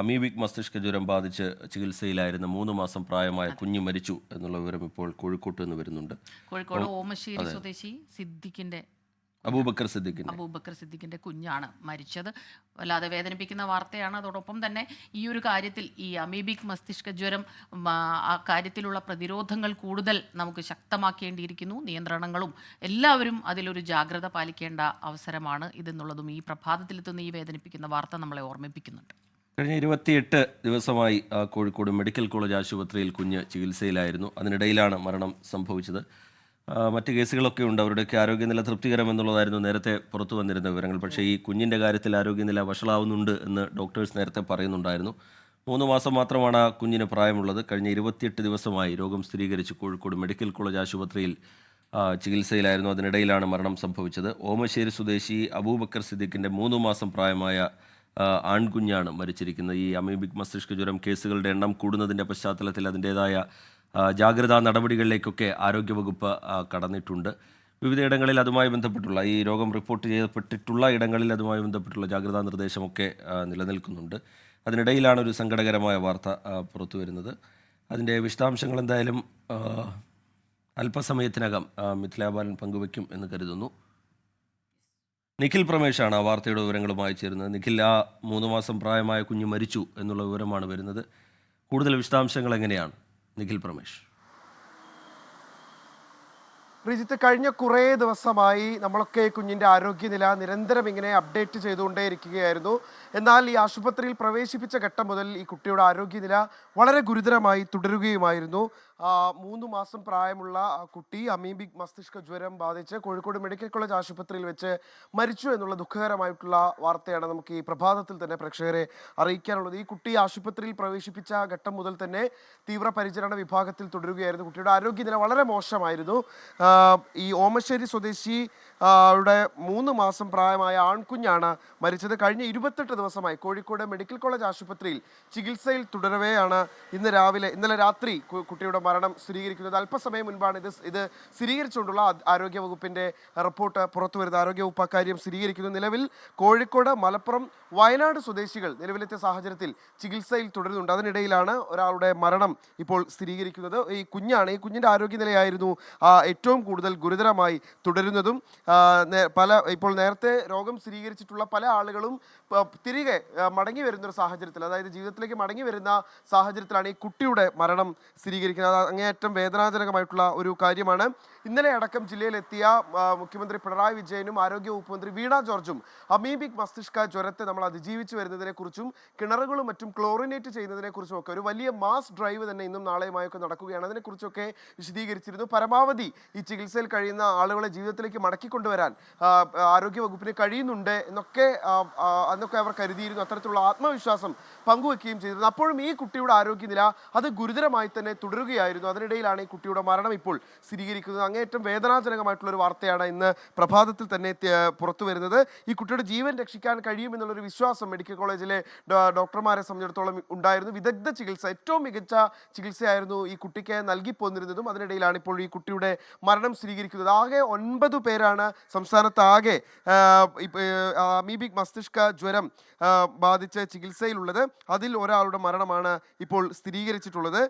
Amoebic മസ്തിഷ്ക ജ്വരം ബാധിച്ച് ചികിത്സയിലായിരുന്ന 3 മാസം പ്രായമായ കുഞ്ഞ് മരിച്ചു എന്നുള്ള വിവരം ഇപ്പോൾ കോഴിക്കോട്ട് നിന്ന് വരുന്നുണ്ട്. കോഴിക്കോട് ഓമശ്ശേരി സ്വദേശി സിദ്ദിഖിന്റെ അബൂബക്കർ സിദ്ദിഖിന്റെ അബൂബക്കർ സിദ്ദിഖിന്റെ കുഞ്ഞാണ് മരിച്ചത്. വല്ലാതെ വേദനിപ്പിക്കുന്ന വാർത്തയാണ്. അതോടൊപ്പം തന്നെ ഈ ഒരു കാര്യത്തിൽ ഈ അമീബിക് മസ്തിഷ്ക ജ്വരം ആ കാര്യത്തിലുള്ള പ്രതിരോധങ്ങൾ കൂടുതൽ നമുക്ക് ശക്തമാക്കേണ്ടിയിരിക്കുന്നു. നിയന്ത്രണങ്ങളും എല്ലാവരും അതിലൊരു ജാഗ്രത പാലിക്കേണ്ട അവസരമാണ് ഇതെന്നുള്ളതും ഈ പ്രഭാതത്തിലെത്തുന്ന ഈ വേദനിപ്പിക്കുന്ന വാർത്ത നമ്മളെ ഓർമ്മിപ്പിക്കുന്നുണ്ട്. കഴിഞ്ഞ 28 ദിവസമായി കോഴിക്കോട് മെഡിക്കൽ കോളേജ് ആശുപത്രിയിൽ കുഞ്ഞ് ചികിത്സയിലായിരുന്നു. അതിനിടയിലാണ് മരണം സംഭവിച്ചത്. മറ്റ് കേസുകളൊക്കെ ഉണ്ട്. അവരുടെയൊക്കെ ആരോഗ്യനില തൃപ്തികരമെന്നുള്ളതായിരുന്നു നേരത്തെ പുറത്തു വന്നിരുന്ന വിവരങ്ങൾ. പക്ഷേ ഈ കുഞ്ഞിൻ്റെ കാര്യത്തിൽ ആരോഗ്യനില വഷളാവുന്നുണ്ട് എന്ന് ഡോക്ടേഴ്സ് നേരത്തെ പറയുന്നുണ്ടായിരുന്നു. 3 മാസം മാത്രമാണ് ആ കുഞ്ഞിന് പ്രായമുള്ളത്. കഴിഞ്ഞ 28 ദിവസമായി രോഗം സ്ഥിരീകരിച്ച് കോഴിക്കോട് മെഡിക്കൽ കോളേജ് ആശുപത്രിയിൽ ചികിത്സയിലായിരുന്നു. അതിനിടയിലാണ് മരണം സംഭവിച്ചത്. ഓമശ്ശേരി സ്വദേശി അബൂബക്കർ സിദ്ദിഖിൻ്റെ 3 മാസം പ്രായമായ ആൺകുഞ്ഞാണ് മരിച്ചിരിക്കുന്നത്. ഈ അമീബിക് മസ്തിഷ്ക ജ്വരം കേസുകളുടെ എണ്ണം കൂടുന്നതിൻ്റെ പശ്ചാത്തലത്തിൽ അതിൻ്റേതായ ജാഗ്രതാ നടപടികളിലേക്കൊക്കെ ആരോഗ്യവകുപ്പ് കടന്നിട്ടുണ്ട്. വിവിധയിടങ്ങളിൽ അതുമായി ബന്ധപ്പെട്ടുള്ള ഈ രോഗം റിപ്പോർട്ട് ചെയ്യപ്പെട്ടിട്ടുള്ള ഇടങ്ങളിൽ അതുമായി ബന്ധപ്പെട്ടുള്ള ജാഗ്രതാ നിർദ്ദേശമൊക്കെ നിലനിൽക്കുന്നുണ്ട്. അതിനിടയിലാണ് ഒരു സങ്കടകരമായ വാർത്ത പുറത്തു വരുന്നത്. അതിൻ്റെ വിശദാംശങ്ങൾ എന്തായാലും അല്പസമയത്തിനകം മിഥിലാബാലൻ പങ്കുവയ്ക്കും എന്ന് കരുതുന്നു. നിഖിൽ പ്രമേഷാണ് ആ വാർത്തയുടെ വിവരങ്ങളുമായി ചേരുന്നത്. നിഖിൽ, ആ 3 മാസം പ്രായമായ കുഞ്ഞ് മരിച്ചു എന്നുള്ള വിവരമാണ് വരുന്നത്. കൂടുതൽ വിശദാംശങ്ങൾ എങ്ങനെയാണ് നിഖിൽ പ്രമേഷ്? റിജിത്ത്, കഴിഞ്ഞ കുറേ ദിവസമായി നമ്മളൊക്കെ കുഞ്ഞിൻ്റെ ആരോഗ്യനില നിരന്തരം ഇങ്ങനെ അപ്ഡേറ്റ് ചെയ്തുകൊണ്ടേയിരിക്കുകയായിരുന്നു. എന്നാൽ ഈ ആശുപത്രിയിൽ പ്രവേശിപ്പിച്ച ഘട്ടം മുതൽ ഈ കുട്ടിയുടെ ആരോഗ്യനില വളരെ ഗുരുതരമായി തുടരുകയുമായിരുന്നു. 3 മാസം പ്രായമുള്ള കുട്ടി അമീബിക് മസ്തിഷ്ക ജ്വരം ബാധിച്ച് കോഴിക്കോട് മെഡിക്കൽ കോളേജ് ആശുപത്രിയിൽ വെച്ച് മരിച്ചു എന്നുള്ള ദുഃഖകരമായിട്ടുള്ള വാർത്തയാണ് നമുക്ക് ഈ പ്രഭാതത്തിൽ തന്നെ പ്രേക്ഷകരെ അറിയിക്കാനുള്ളത്. ഈ കുട്ടി ആശുപത്രിയിൽ പ്രവേശിപ്പിച്ച ഘട്ടം മുതൽ തന്നെ തീവ്രപരിചരണ വിഭാഗത്തിൽ തുടരുകയായിരുന്നു. കുട്ടിയുടെ ആരോഗ്യനില വളരെ മോശമായിരുന്നു. ഈ ഓമശ്ശേരി സ്വദേശി യുടെ 3 മാസം പ്രായമായ ആൺകുഞ്ഞാണ് മരിച്ചത്. കഴിഞ്ഞ 28 ദിവസമായി കോഴിക്കോട് മെഡിക്കൽ കോളേജ് ആശുപത്രിയിൽ ചികിത്സയിൽ തുടരവെയാണ് ഇന്നലെ രാത്രി കുട്ടിയുടെ മരണം സ്ഥിരീകരിക്കുന്നത്. അല്പസമയം മുൻപാണ് ഇത് സ്ഥിരീകരിച്ചുകൊണ്ടുള്ള ആരോഗ്യവകുപ്പിന്റെ റിപ്പോർട്ട് പുറത്തു വരുന്നത്. ആരോഗ്യവകുപ്പ് അക്കാര്യം സ്ഥിരീകരിക്കുന്നു. നിലവിൽ കോഴിക്കോട്, മലപ്പുറം, വയനാട് സ്വദേശികൾ നിലവിലത്തെ സാഹചര്യത്തിൽ ചികിത്സയിൽ തുടരുന്നുണ്ട്. അതിനിടയിലാണ് ഒരാളുടെ മരണം ഇപ്പോൾ സ്ഥിരീകരിക്കുന്നത്. ഈ കുഞ്ഞിൻ്റെ ആരോഗ്യനിലയായിരുന്നു ഏറ്റവും കൂടുതൽ ഗുരുതരമായി തുടരുന്നതും. ഇപ്പോൾ നേരത്തെ രോഗം സ്ഥിരീകരിച്ചിട്ടുള്ള പല ആളുകളും തിരികെ മടങ്ങി വരുന്നൊരു സാഹചര്യത്തിൽ, അതായത് ജീവിതത്തിലേക്ക് മടങ്ങി വരുന്ന സാഹചര്യത്തിലാണ് ഈ കുട്ടിയുടെ മരണം സ്ഥിരീകരിക്കുന്നത്. അങ്ങേയറ്റം വേദനാജനകമായിട്ടുള്ള ഒരു കാര്യമാണ്. ഇന്നലെ അടക്കം ജില്ലയിലെത്തിയ മുഖ്യമന്ത്രി പിണറായി വിജയനും ആരോഗ്യവകുപ്പ് മന്ത്രി വീണ ജോർജും അമീബിക് മസ്തിഷ്ക ജ്വരത്തെ നമ്മൾ അതിജീവിച്ചു വരുന്നതിനെക്കുറിച്ചും കിണറുകളും മറ്റും ക്ലോറിനേറ്റ് ചെയ്യുന്നതിനെക്കുറിച്ചും ഒക്കെ ഒരു വലിയ മാസ് ഡ്രൈവ് തന്നെ ഇന്നും നാളെയുമായൊക്കെ നടക്കുകയാണ്. അതിനെക്കുറിച്ചൊക്കെ വിശദീകരിച്ചിരുന്നു. പരമാവധി ഈ ചികിത്സയിൽ കഴിയുന്ന ആളുകളെ ജീവിതത്തിലേക്ക് മടക്കിക്കൊണ്ടുവരാൻ ആരോഗ്യവകുപ്പിന് കഴിയുന്നുണ്ട് എന്നൊക്കെ അവർ കരുതിയിരുന്നു. അത്തരത്തിലുള്ള ആത്മവിശ്വാസം പങ്കുവെക്കുകയും ചെയ്തിരുന്നു. അപ്പോഴും ഈ കുട്ടിയുടെ ആരോഗ്യനില അത് ഗുരുതരമായി തന്നെ തുടരുകയായിരുന്നു. അതിനിടയിലാണ് ഈ കുട്ടിയുടെ മരണം ഇപ്പോൾ സ്ഥിരീകരിക്കുന്നത്. അങ്ങേയറ്റം വേദനാജനകമായിട്ടുള്ള ഒരു വാർത്തയാണ് ഇന്ന് പ്രഭാതത്തിൽ തന്നെ പുറത്തു വരുന്നത്. ഈ കുട്ടിയുടെ ജീവൻ രക്ഷിക്കാൻ കഴിയുമെന്നുള്ളൊരു വിശ്വാസം മെഡിക്കൽ കോളേജിലെ ഡോക്ടർമാരെ സംബന്ധിച്ചിടത്തോളം ഉണ്ടായിരുന്നു. വിദഗ്ധ ചികിത്സ, ഏറ്റവും മികച്ച ചികിത്സയായിരുന്നു ഈ കുട്ടിക്ക് നൽകി പോന്നിരുന്നതും. അതിനിടയിലാണ് ഇപ്പോൾ ഈ കുട്ടിയുടെ മരണം സ്ഥിരീകരിക്കുന്നത്. ആകെ 9 പേരാണ് സംസ്ഥാനത്താകെ അമീബിക് മസ്തിഷ്ക ജ്വരം ബാധിച്ച് ചികിത്സയിലുള്ളത്. അതിൽ ഒരാളുടെ മരണമാണ് ഇപ്പോൾ സ്ഥിരീകരിച്ചിട്ടുള്ളത്.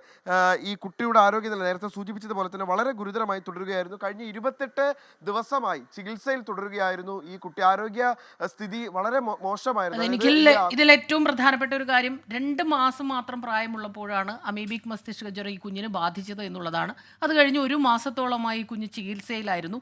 ഈ കുട്ടിയുടെ ആരോഗ്യനില നേരത്തെ സൂചിപ്പിച്ചതുപോലെ തന്നെ വളരെ ഗുരുതരമായി തുടരുകയായിരുന്നു. കഴിഞ്ഞ 28 ദിവസമായി ചികിത്സയിൽ തുടരുകയായിരുന്നു ഈ കുട്ടി. ആരോഗ്യ സ്ഥിതി വളരെ മോശമായിരുന്നു. ഇതിൽ ഏറ്റവും പ്രധാനപ്പെട്ട ഒരു കാര്യം, 2 മാസം മാത്രം പ്രായമുള്ളപ്പോഴാണ് അമീബിക് മസ്തിഷ്ക ജ്വരം ഈ കുഞ്ഞിന് ബാധിച്ചത് എന്നുള്ളതാണ്. അത് കഴിഞ്ഞ് 1 മാസത്തോളമായി കുഞ്ഞ് ചികിത്സയിലായിരുന്നു.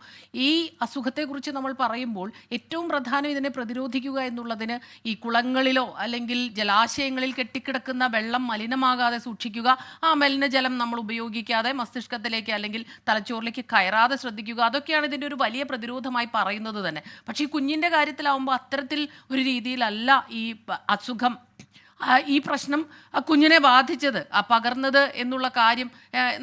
ഈ അസുഖത്തെക്കുറിച്ച് നമ്മൾ പറയുമ്പോൾ ഏറ്റവും പ്രധാനം ഇതിനെ പ്രതിരോധിക്കുക എന്നുള്ളതിന് ഈ കുളങ്ങളിലോ അല്ലെങ്കിൽ ജലാശയങ്ങളിൽ കെട്ടിക്കിടക്കുന്ന വെള്ളം മലിനമാകാതെ സൂക്ഷിക്കുക, ആ മലിനജലം നമ്മൾ ഉപയോഗിക്കാതെ മസ്തിഷ്കത്തിലേക്ക് അല്ലെങ്കിൽ തലച്ചോറിലേക്ക് കയറാതെ ശ്രദ്ധിക്കുക, അതൊക്കെയാണ് ഇതിൻ്റെ ഒരു വലിയ പ്രതിരോധമായി പറയുന്നത് തന്നെ. പക്ഷേ ഈ കുഞ്ഞിൻ്റെ കാര്യത്തിലാവുമ്പോൾ അത്തരത്തിൽ ഒരു രീതിയിലല്ല ഈ അസുഖം, ഈ പ്രശ്നം കുഞ്ഞിനെ ബാധിച്ചത്, പകർന്നത് എന്നുള്ള കാര്യം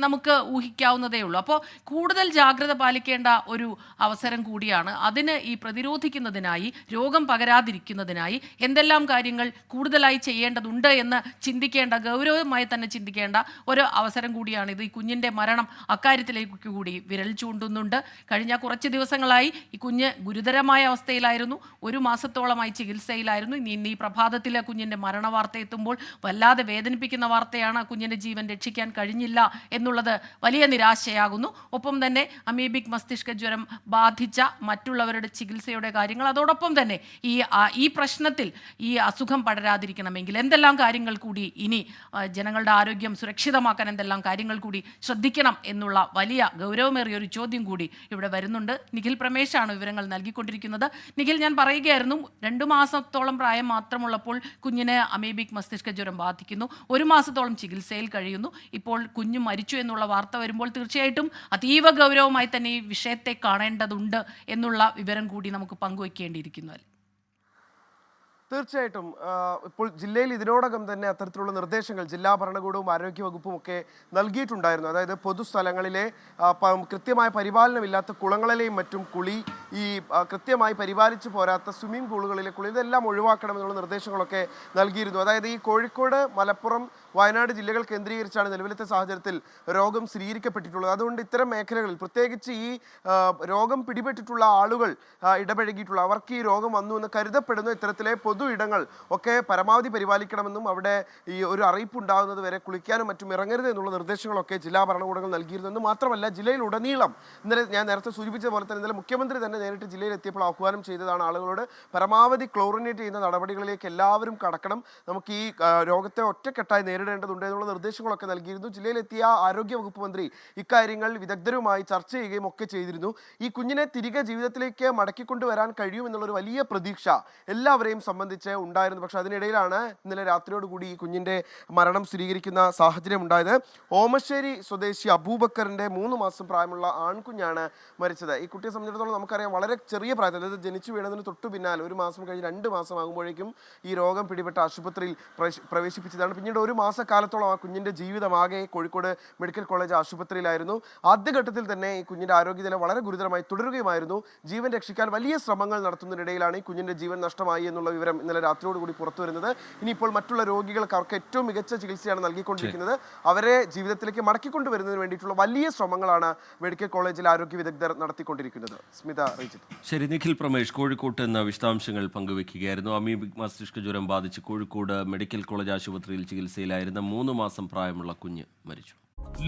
നമുക്ക് ഊഹിക്കാവുന്നതേ ഉള്ളൂ. അപ്പോൾ കൂടുതൽ ജാഗ്രത പാലിക്കേണ്ട ഒരു അവസരം കൂടിയാണ്. അതിന് ഈ പ്രതിരോധിക്കുന്നതിനായി, രോഗം പകരാതിരിക്കുന്നതിനായി എന്തെല്ലാം കാര്യങ്ങൾ കൂടുതലായി ചെയ്യേണ്ടതുണ്ട് എന്ന് ചിന്തിക്കേണ്ട, ഗൗരവമായി തന്നെ ചിന്തിക്കേണ്ട ഒരു അവസരം കൂടിയാണ് ഇത്. ഈ കുഞ്ഞിൻ്റെ മരണം അക്കാര്യത്തിലേക്ക് കൂടി വിരൽ ചൂണ്ടുന്നുണ്ട്. കഴിഞ്ഞ കുറച്ച് ദിവസങ്ങളായി ഈ കുഞ്ഞ് ഗുരുതരമായ അവസ്ഥയിലായിരുന്നു. 1 മാസത്തോളമായി ചികിത്സയിലായിരുന്നു. ഇന്ന് ഈ പ്രഭാതത്തിലെ കുഞ്ഞിൻ്റെ മരണവാർത്ത വാർത്ത എത്തുമ്പോൾ വല്ലാതെ വേദനിപ്പിക്കുന്ന വാർത്തയാണ്. കുഞ്ഞിൻ്റെ ജീവൻ രക്ഷിക്കാൻ കഴിഞ്ഞില്ല എന്നുള്ളത് വലിയ നിരാശയാകുന്നു. ഒപ്പം തന്നെ അമീബിക് മസ്തിഷ്ക ജ്വരം ബാധിച്ച മറ്റുള്ളവരുടെ ചികിത്സയുടെ കാര്യങ്ങൾ, അതോടൊപ്പം തന്നെ ഈ പ്രശ്നത്തിൽ ഈ അസുഖം പടരാതിരിക്കണമെങ്കിൽ എന്തെല്ലാം കാര്യങ്ങൾ കൂടി ഇനി ജനങ്ങളുടെ ആരോഗ്യം സുരക്ഷിതമാക്കാൻ എന്തെല്ലാം കാര്യങ്ങൾ കൂടി ശ്രദ്ധിക്കണം എന്നുള്ള വലിയ ഗൗരവമേറിയ ഒരു ചോദ്യം കൂടി ഇവിടെ വരുന്നുണ്ട്. നിഖിൽ പ്രമേശാണ് വിവരങ്ങൾ നൽകിക്കൊണ്ടിരിക്കുന്നത്. നിഖിൽ, ഞാൻ പറയുകയായിരുന്നു, 2 മാസത്തോളം പ്രായം മാത്രമുള്ളപ്പോൾ കുഞ്ഞിന് അമീബിക് മസ്തിഷ്ക ജ്വരം ബാധിക്കുന്നു. 1 മാസത്തോളം ചികിത്സയിൽ കഴിയുന്നു. ഇപ്പോൾ കുഞ്ഞ് മരിച്ചു എന്നുള്ള വാർത്ത വരുമ്പോൾ തീർച്ചയായിട്ടും അതീവ ഗൗരവമായി തന്നെ ഈ വിഷയത്തെ കാണേണ്ടതുണ്ട് എന്നുള്ള വിവരം കൂടി നമുക്ക് പങ്കുവയ്ക്കേണ്ടിയിരിക്കുന്നു അല്ലേ? തീർച്ചയായിട്ടും ഇപ്പോൾ ജില്ലയിൽ ഇതിനോടകം തന്നെ അത്തരത്തിലുള്ള നിർദ്ദേശങ്ങൾ ജില്ലാ ഭരണകൂടവും ആരോഗ്യവകുപ്പും ഒക്കെ നൽകിയിട്ടുണ്ടായിരുന്നു. അതായത് പൊതുസ്ഥലങ്ങളിലെ കൃത്യമായ പരിപാലനമില്ലാത്ത കുളങ്ങളിലെയും മറ്റും കുളി, ഈ കൃത്യമായി പരിപാലിച്ചു പോരാത്ത സ്വിമ്മിംഗ് പൂളുകളിലെ കുളി, ഇതെല്ലാം ഒഴിവാക്കണമെന്നുള്ള നിർദ്ദേശങ്ങളൊക്കെ നൽകിയിരുന്നു. അതായത് ഈ കോഴിക്കോട്, മലപ്പുറം, വയനാട് ജില്ലകൾ കേന്ദ്രീകരിച്ചാണ് നിലവിലത്തെ സാഹചര്യത്തിൽ രോഗം സ്ഥിരീകരിക്കപ്പെട്ടിട്ടുള്ളത്. അതുകൊണ്ട് ഇത്തരം മേഖലകളിൽ പ്രത്യേകിച്ച് ഈ രോഗം പിടിപെട്ടിട്ടുള്ള ആളുകൾ ഇടപഴകിയിട്ടുള്ള, അവർക്ക് ഈ രോഗം വന്നു എന്ന് കരുതപ്പെടുന്ന ഇത്തരത്തിലെ പൊതു ഇടങ്ങൾ ഒക്കെ പരമാവധി പരിപാലിക്കണമെന്നും അവിടെ ഈ ഒരു അറിയിപ്പ് ഉണ്ടാകുന്നത് വരെ കുളിക്കാനും മറ്റും ഇറങ്ങരുത് എന്നുള്ള നിർദ്ദേശങ്ങളൊക്കെ ജില്ലാ ഭരണകൂടങ്ങൾ നൽകിയിരുന്നു. എന്ന് മാത്രമല്ല, ജില്ലയിൽ ഉടനീളം ഇന്നലെ ഞാൻ നേരത്തെ സൂചിപ്പിച്ച പോലെ തന്നെ ഇന്നലെ മുഖ്യമന്ത്രി തന്നെ നേരിട്ട് ജില്ലയിൽ എത്തിയപ്പോൾ ആഹ്വാനം ചെയ്തതാണ് ആളുകളോട് പരമാവധി ക്ലോറിനേറ്റ് ചെയ്യുന്ന നടപടികളിലേക്ക് എല്ലാവരും കടക്കണം, നമുക്ക് ഈ രോഗത്തെ ഒറ്റക്കെട്ടായി നേരിടേണ്ടതുണ്ട് എന്നുള്ള നിർദ്ദേശങ്ങളൊക്കെ നൽകിയിരുന്നു. ജില്ലയിലെത്തിയ ആരോഗ്യവകുപ്പ് മന്ത്രി ഇക്കാര്യങ്ങൾ വിദഗ്ധരുമായി ചർച്ച ചെയ്യുകയും ഒക്കെ ചെയ്തിരുന്നു. ഈ കുഞ്ഞിനെ തിരികെ ജീവിതത്തിലേക്ക് മടക്കിക്കൊണ്ടുവരാൻ കഴിയുമെന്നുള്ളൊരു വലിയ പ്രതീക്ഷ എല്ലാവരെയും സംബന്ധിച്ച് ഉണ്ടായിരുന്നു. പക്ഷെ അതിനിടയിലാണ് ഇന്നലെ രാത്രിയോടുകൂടി ഈ കുഞ്ഞിന്റെ മരണം സ്ഥിരീകരിക്കുന്ന സാഹചര്യം ഉണ്ടായത്. ഓമശ്ശേരി സ്വദേശി അബൂബക്കറിന്റെ 3 മാസം പ്രായമുള്ള ആൺകുഞ്ഞാണ് മരിച്ചത്. ഈ കുട്ടിയെ സംബന്ധിച്ചിടത്തോളം നമുക്കറിയാം, വളരെ ചെറിയ പ്രായത്തിൽ, അതായത് ജനിച്ചു വീണതിന് തൊട്ടു പിന്നാലെ 1 മാസം കഴിഞ്ഞ് 2 മാസം ആകുമ്പോഴേക്കും ഈ രോഗം പിടിപെട്ട ആശുപത്രിയിൽ പ്രവേശിപ്പിച്ചതാണ്. പിന്നീട് 1 മാസക്കാലത്തോളം ആ കുഞ്ഞിന്റെ ജീവിതമാകെ കോഴിക്കോട് മെഡിക്കൽ കോളേജ് ആശുപത്രിയിലായിരുന്നു. ആദ്യഘട്ടത്തിൽ തന്നെ ഈ കുഞ്ഞിന്റെ ആരോഗ്യനില വളരെ ഗുരുതരമായി തുടരുകയുമായിരുന്നു. ജീവൻ രക്ഷിക്കാൻ വലിയ ശ്രമങ്ങൾ നടത്തുന്നതിനിടയിലാണ് ഈ കുഞ്ഞിന്റെ ജീവൻ നഷ്ടമായി എന്നുള്ള വിവരം ഇന്നലെ രാത്രിയോടുകൂടി പുറത്തു വരുന്നത്. ഇനിയിപ്പോൾ മറ്റുള്ള രോഗികൾക്ക് അവർക്ക് ഏറ്റവും മികച്ച ചികിത്സയാണ് നൽകിക്കൊണ്ടിരിക്കുന്നത്. അവരെ ജീവിതത്തിലേക്ക് മടക്കിക്കൊണ്ടുവരുന്നതിന് വേണ്ടിയിട്ടുള്ള വലിയ ശ്രമങ്ങളാണ് മെഡിക്കൽ കോളേജിൽ ആരോഗ്യ വിദഗ്ധർ നടത്തിക്കൊണ്ടിരിക്കുന്നത്. സ്മിത, റീജിത്ത്. ശരി, നിഖിൽ പ്രമേഷ് കോഴിക്കോട്ട് എന്ന വിശദാംശങ്ങൾ പങ്കുവെക്കുകയായിരുന്നു. അമീബിക് മസ്തിഷ്ക ജ്വരം ബാധിച്ച് കോഴിക്കോട് മെഡിക്കൽ കോളേജ് ആശുപത്രിയിൽ ചികിത്സയിലായിരുന്ന 3 മാസം പ്രായമുള്ള കുഞ്ഞ് മരിച്ചു.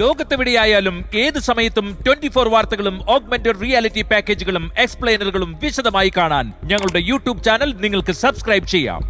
ലോകത്തെവിടെയായാലും ഏത് സമയത്തും 24 വാർത്തകളും ഓഗ്മെന്റഡ് റിയാലിറ്റി പാക്കേജുകളും എക്സ്പ്ലെയിനറുകളും വിശദമായി കാണാൻ ഞങ്ങളുടെ യൂട്യൂബ് ചാനൽ നിങ്ങൾക്ക് സബ്സ്ക്രൈബ് ചെയ്യാം.